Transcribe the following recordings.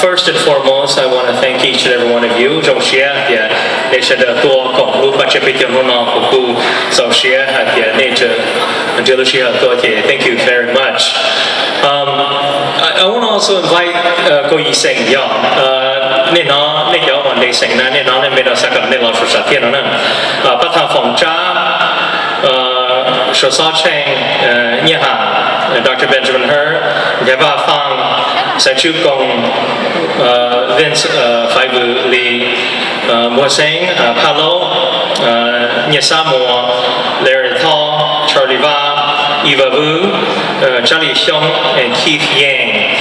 First and foremost, I want to thank each and every one of you. Trong share thì để sẽ được tua cộng lúc bắt chước bây giờ nó của cô sau share thì để cho điều share tua thì thank you very much. I want to also invite cô y sinh yo nên nó nên cho vấn đề sinh nên nó nên bây giờ sẽ cần nên làm sự sát thiên nó nè bắt thằng phòng trá sự sát tranh nhà hàng Dr. Benjamin Hur nhà bà Phang sẽ chúc công Vince phải vừa li mua sinh Palo nhà Samoa Larry Thal Charlie Va Eva Vu Charlie Xiong and Keith Yang.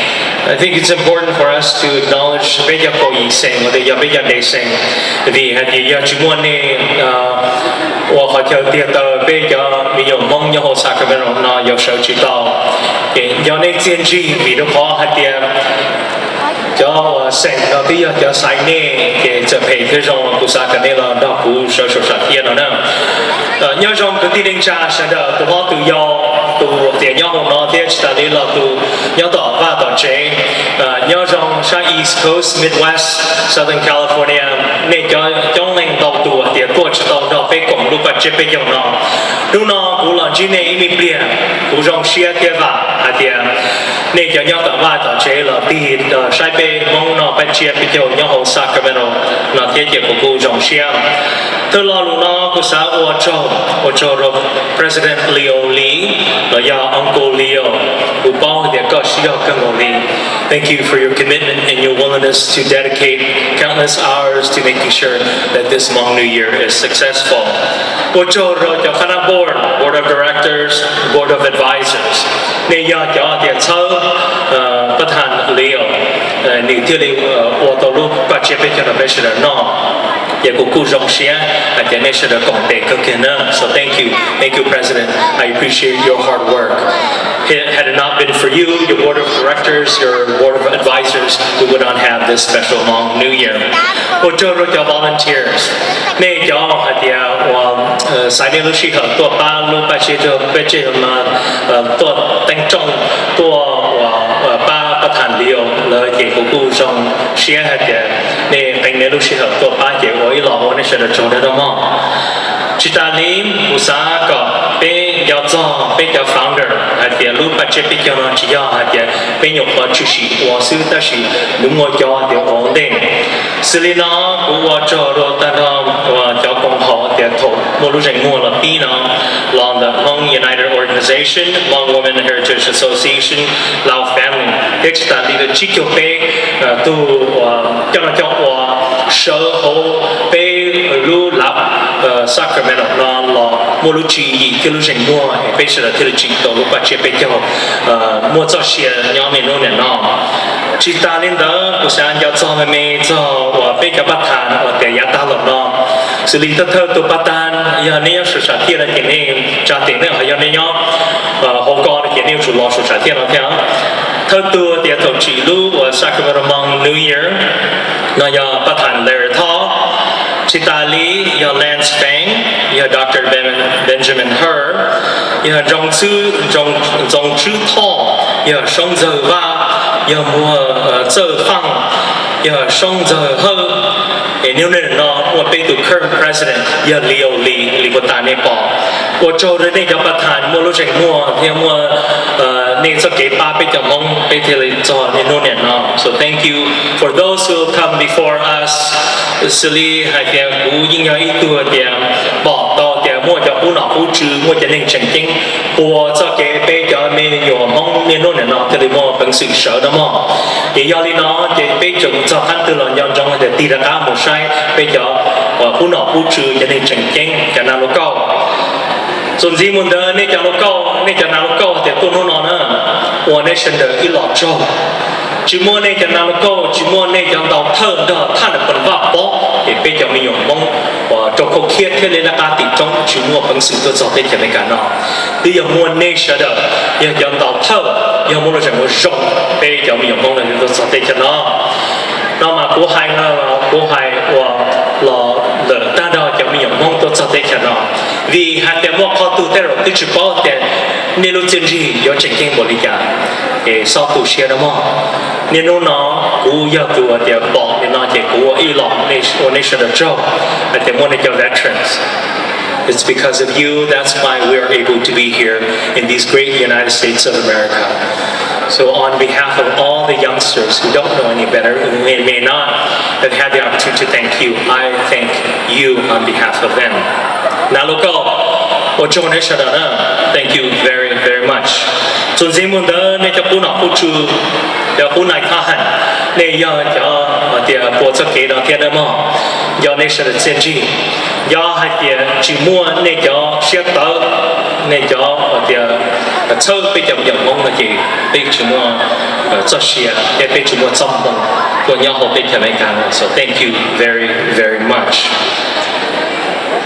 I think it's important for us to acknowledge bây giờ có ý sinh và bây giờ để sinh vì bây giờ chúng muốn này và họ chờ tiệt tờ bây giờ mình dùng mong nhau Sacramento nó yêu sở chỉ tao để do nên tiên tri vì nó có hạt tiền cho sinh nó bây giờ cho sai nè để trở về cái dòng của Sacramento đó cũng sở sát tiền nó nè nhớ trong cái tin cha sẽ được từ họ từ do từ tiền nhau nó thế chỉ là là từ nhau tỏ và tỏ chế nhớ trong sang East Coast, Midwest, Southern California nên cho trong lành tàu tù tiền tuổi chỉ tàu đó phải cùng lúc bắt chế bây giờ lúc nó cũng là chỉ này im biển cũng trong xe kia và tiền nên cho nhau tỏ và tỏ chế là tiền sai bê mong nó bắt chế bây giờ nhau Sacramento nó thế chỉ của cô trong xe từ lo lúc nó cũng sẽ ô châu rồi President Leo Lee là do Uncle Leo của bao để có sĩ học cần ngồi Thank you for your commitment and your willingness to dedicate countless hours to making sure that this Hmong New Year is successful. Ô châu rồi cho khán board of directors, board of advisors nên do cho tiền sơ bất hẳn Leo nếu tiêu đi ô tô lúc bắt chế bây giờ là bây giờ nó yeah, so thank you, President. I appreciate your hard work. Had it not been for you, your board of directors, your board of advisors, we would not have this special Hmong New Year. Volunteers. Nay cho hạt địa sai đến lúc khi họ tua ba lúc ba chế cho bây giờ mà tua tăng trọng tua ba bắt thành liều là chỉ của cô trong xe hạt địa nên thành nên lúc khi họ tua ba chế của ý lọ nên sẽ được trồng được mà chỉ ta lim của xã có bên giáo cho bên giáo founder hạt địa lúc ba chế bên giáo nó chỉ do hạt địa bên nhục và chủ sĩ của sư ta sĩ đúng ngồi cho điều ổn định xử lý nó của cho rồi ta nó và cho công họ để thổ một lúc rảnh mua là pi nó là the Hmong United Organization, Hmong Women Heritage Association, Lao Family. Thế chỉ ta đi được chỉ cho bé tu cho nó cho sở hữu bé lu lập Sacramento nó là một lúc chỉ cái lúc rảnh mua bé sẽ là cái chỉ tổ lúc bắt chế bé cho mua cho xe nhóm mình luôn nó chỉ ta lên đó của sáng giáo cho mình cho và bây giờ bắt hàng và để giá ta lợn nó xử lý tất thơ tụ bắt tan giờ này sự sản thiên là cái này trả tiền này giờ này nhá hôm qua là cái này chủ lo sự sản thiên là theo thơ tua thì tổ chỉ lưu và Sacramento Hmong New Year nó giờ bắt hàng Larry Thal chỉ ta lý giờ Lance Fang giờ Dr. Benjamin Hur giờ trong chữ Thal giờ sông giờ va giờ mua giờ phăng giờ sông giờ hơ nếu nên nó một bên từ current president giờ Leo Lee của ta Nepal của châu đến đây cho bắt thành mua lúc rảnh mua thì mua nên cho cái ba bên trong mong bên thì là cho nên nó so thank you for those who come before us xử lý hai cái cú những người ít tuổi thì bỏ to thì mua cho cú nào cú trừ mua cho nên chân chính của cho cái bên cho mình nhiều mong nên nó thì mua bằng sự sợ đó mà thì do lý nó thì bên chúng cho hắn từ lần nhau trong để tì ra cả một sai bây giờ cú nào cú trừ cho nên chân chính cho nên nó caoส่วนที่มันเดินนี่จะลูกเก้านี่จะนาลูกเก้าแต่ตัวนู้นนะวันนี้ฉันเดินอีหลอดโจ้จิมัวนี่จะนาลูกเก้าจิมัวนี่จะดาวเทิงเด้อท่านเป็นว่าป๊อกเห็นไปจะมีอย่างมองว่าจงเขาเครียดที่เลยละการติดจงจิมัวเป็นสิ่งตัวสอบได้จะไม่กันเนาะที่อย่างมัวนี่เสด็จอย่างดาวเทิงอย่างมัวเราจะมัวจงไปจะมีอย่างมองเลยตัวสอบได้จะเนาะเรามากู้ให้ว่าเราเดินตาดาวจะมีอย่างมองตัวสอบได้จะเนาะ vì hạt tiền mua kho tu tê rồi tôi chỉ bảo tiền nên lúc chân gì có chân kinh bộ lý cả để sau tu xe đó mà nên nó cú giao tu ở tiền bỏ nên nó chỉ cú ở Iraq nên sẽ được cho hạt tiền mua để cho veterans. It's because of you, that's why we are able to be here in these great United States of America. So on behalf of all the youngsters who don't know any better, who may not have had the opportunity to thank you, I thank you on behalf of them. Thank you very, very much. So Zimun the ne ta puna puchu ya puna kahan ne ya ya dia po cha ke da ke da ma ya ne sha de chen ji ya ha dia ji mo ne ya xia ta ne ya dia chou pe jam yang mong na ji pe ji mo cha xia ya pe ji mo zam mong ko nya ho pe ke mai kan. So thank you very, very much.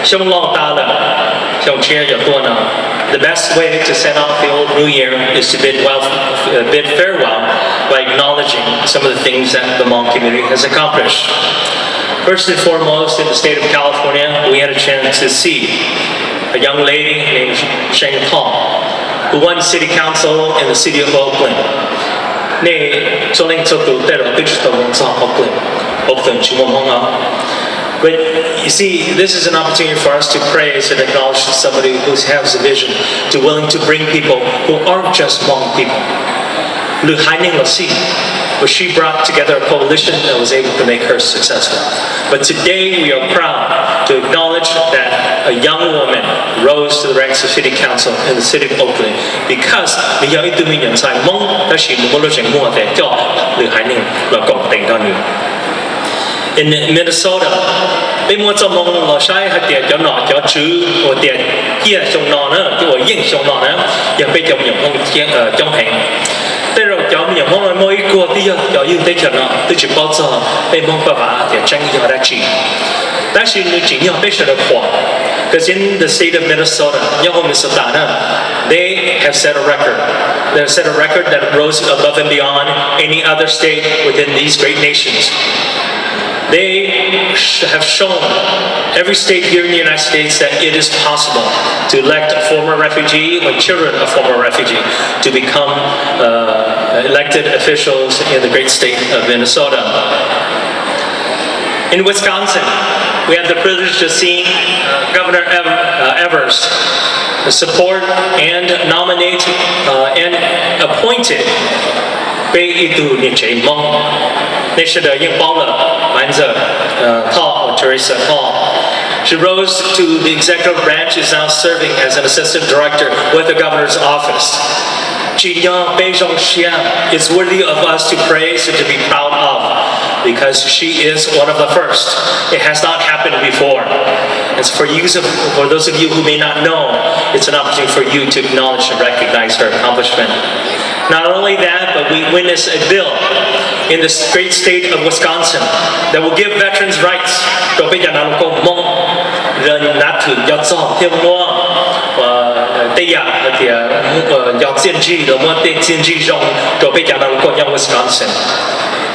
Xiong long ta le xiong chia ya tuo na. The best way to send off the old New Year is to bid farewell by acknowledging some of the things that the Hmong community has accomplished. First and foremost, in the state of California, we had a chance to see a young lady named Sheng Tong, who won city council in the city of Oakland. But you see, this is an opportunity for us to praise and acknowledge somebody who has a vision, to willing to bring people who aren't just Hmong people. But she brought together a coalition that was able to make her successful. But today we are proud to acknowledge that a young woman rose to the ranks of city council in the city of Oakland because in Minnesota, bây mua cho mong lo sai hay tiền cho nọ cho chữ or tiền kia trong nọ nữa, cái or yên trong nọ nữa, giờ bây giờ mình không trong hàng. Thế rồi cho mình mong là mỗi cô đi cho yên tới chỗ nọ, tôi chỉ bảo cho bây mong bà bà để tranh cho đã chỉ.但是你只要被说的话 because in the state of Minnesota, they have set a record. They have set a record that rose above and beyond any other state within these great nations. They have shown every state here in the United States that it is possible to elect a former refugee or children of former refugee to become elected officials in the great state of Minnesota. In Wisconsin, we had the privilege to see Governor Evers support and nominate and appointed Bay Itu Niche Hmong. Teresa Paul. She rose to the executive branch, is now serving as an assistant director with the governor's office. It's worthy of us to praise and to be proud of because she is one of the first. It has not happened before. And so for those of you who may not know, it's an opportunity for you to acknowledge and recognize her accomplishment. Not only that, but we witnessed a bill in this great state of Wisconsin that will give veterans rights. Wisconsin.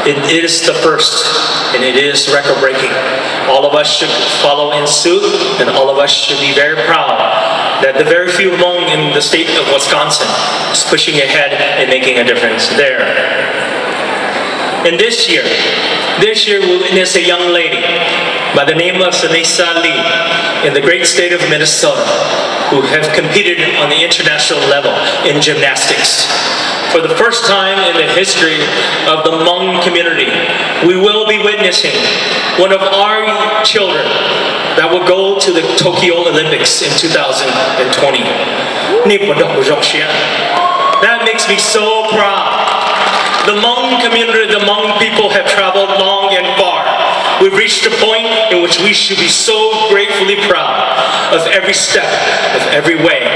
It is the first, and it is record-breaking. All of us should follow in suit, and all of us should be very proud that the very few Hmong in the state of Wisconsin is pushing ahead and making a difference there. And this year we witness a young lady by the name of Sanisa Lee in the great state of Minnesota who have competed on the international level in gymnastics. For the first time in the history of the Hmong community, we will be witnessing one of our children that will go to the Tokyo Olympics in 2020. That makes me so proud. The Hmong community, the Hmong people have traveled long and far. We've reached a point in which we should be so gratefully proud of every step, of every way.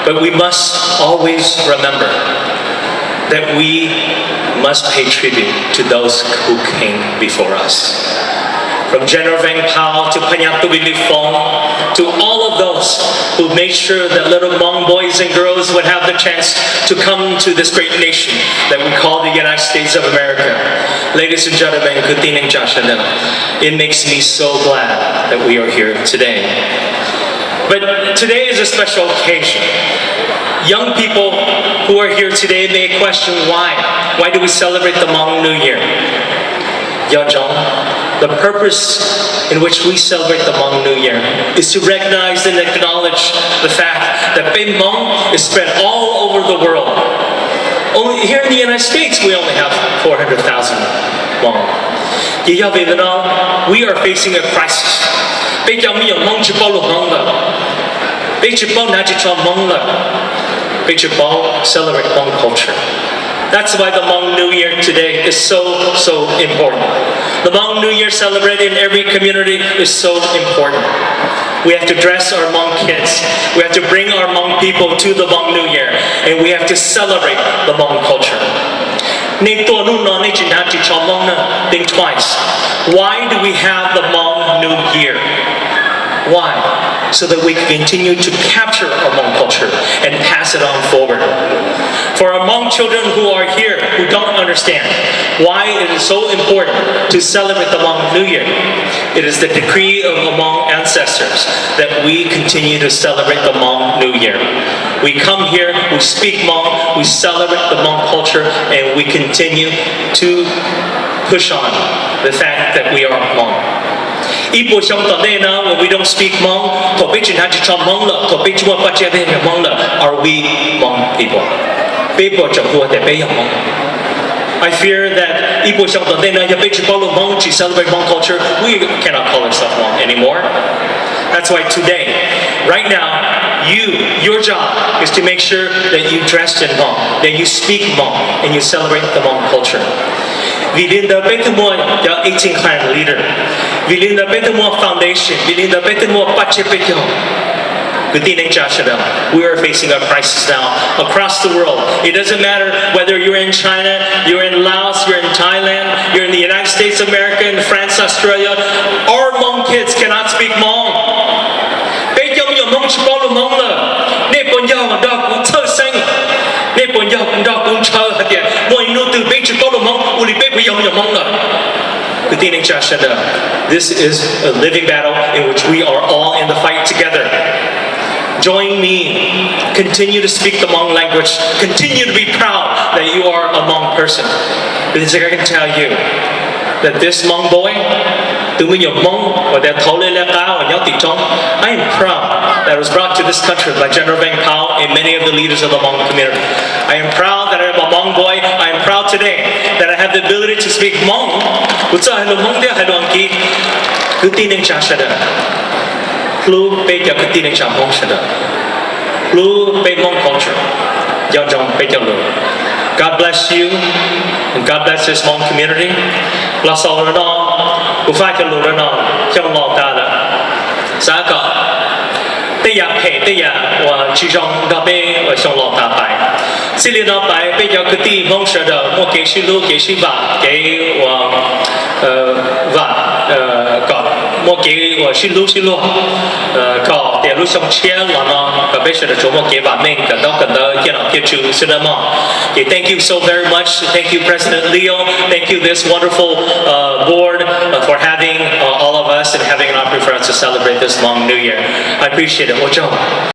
But we must always remember that we must pay tribute to those who came before us. From General Vang Pao to Panyatubi Fong, to all of those who made sure that little Hmong boys and girls would have the chance to come to this great nation that we call the United States of America. Ladies and gentlemen, it makes me so glad that we are here today. But today is a special occasion. Young people who are here today may question why. Why do we celebrate the Hmong New Year? The purpose in which we celebrate the Hmong New Year is to recognize and acknowledge the fact that Bay Hmong is spread all over the world. Only here in the United States, we only have 400,000 Hmong. We are facing a crisis. Celebrate Hmong culture. That's why the Hmong New Year today is so important. The Hmong New Year celebrated in every community is so important. We have to dress our Hmong kids. We have to bring our Hmong people to the Hmong New Year, and we have to celebrate the Hmong culture. Think twice. Why do we have the Hmong New Year? Why? So that we can continue to capture our Hmong culture and pass it on forward. For our Hmong children who are here, who don't understand why it is so important to celebrate the Hmong New Year, it is the decree of Hmong ancestors that we continue to celebrate the Hmong New Year. We come here, we speak Hmong, we celebrate the Hmong culture, and we continue to push on the fact that we are Hmong. When we don't speak Hmong, are we Hmong people? I fear that to celebrate Hmong culture, we cannot call ourselves Hmong anymore. That's why today, right now, your job is to make sure that you dress in Hmong, that you speak Hmong, and you celebrate the Hmong culture. Within the 18 clan leader, within the foundation, within the we are facing a crisis now across the world. It doesn't matter whether you're in China, you're in Laos, you're in Thailand, you're in the United States of America, in France, Australia. Our Hmong kids cannot speak Hmong. This is a living battle in which we are all in the fight together. Join me. Continue to speak the Hmong language. Continue to be proud that you are a Hmong person. Because I can tell you that this Hmong boy, I am proud that I was brought to this country by General Vang Pao and many of the leaders of the Hmong community. I am proud that I am a Hmong boy. I am proud today that I have the ability to speak Hmong. God bless you, and God bless this Hmong community. Bless all of them. Thank you so very much. Thank you, President Leo. Thank you, this wonderful board, for having all of us and having an opportunity for us to celebrate this Hmong New Year. I appreciate it.